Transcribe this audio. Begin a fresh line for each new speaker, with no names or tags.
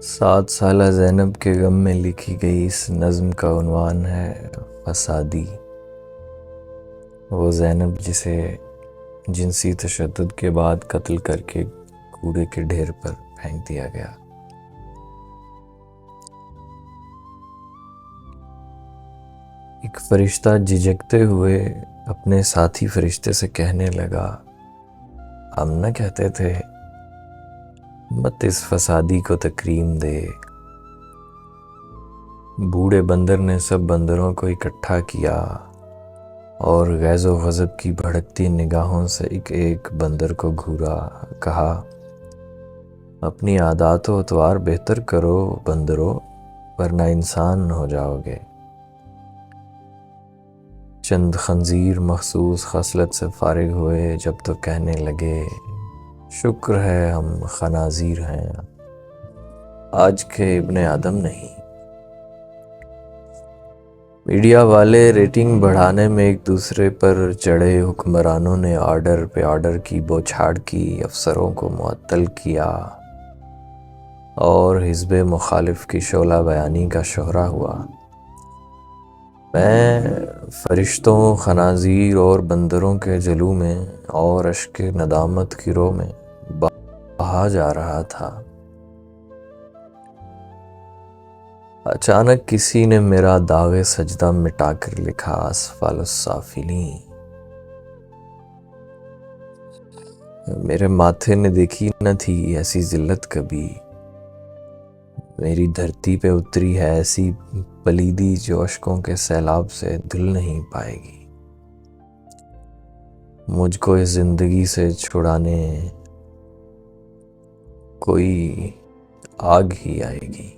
7 سالہ زینب کے غم میں لکھی گئی اس نظم کا عنوان ہے فسادی۔ وہ زینب جسے جنسی تشدد کے بعد قتل کر کے کوڑے کے ڈھیر پر پھینک دیا گیا۔ ایک فرشتہ جھجکتے ہوئے اپنے ساتھی فرشتے سے کہنے لگا، ہم نہ کہتے تھے مت اس فسادی کو تکریم دے۔ بوڑھے بندر نے سب بندروں کو اکٹھا کیا اور غیظ و غضب کی بھڑکتی نگاہوں سے ایک بندر کو گھورا، کہا، اپنی عادات و اطوار بہتر کرو بندرو، ورنہ انسان ہو جاؤ گے۔ چند خنزیر مخصوص خصلت سے فارغ ہوئے جب تو کہنے لگے، شکر ہے ہم خنازیر ہیں، آج کے ابن آدم نہیں۔ میڈیا والے ریٹنگ بڑھانے میں ایک دوسرے پر چڑھے، حکمرانوں نے آرڈر پہ آرڈر کی بوچھاڑ کی، افسروں کو معطل کیا اور حزب مخالف کی شعلہ بیانی کا شہرا ہوا۔ میں فرشتوں، خنازیر اور بندروں کے جلو میں اور اشک ندامت کی رو میں بہا جا رہا تھا۔ اچانک کسی نے میرا داغ سجدہ مٹا کر لکھا، اسفل السافلین۔ میرے ماتھے نے دیکھی نہ تھی ایسی ذلت کبھی، میری دھرتی پہ اتری ہے ایسی پلیدی جو اشکوں کے سیلاب سے دھل نہیں پائے گی۔ مجھ کو اس زندگی سے چھڑانے کوئی آگ ہی آئے گی۔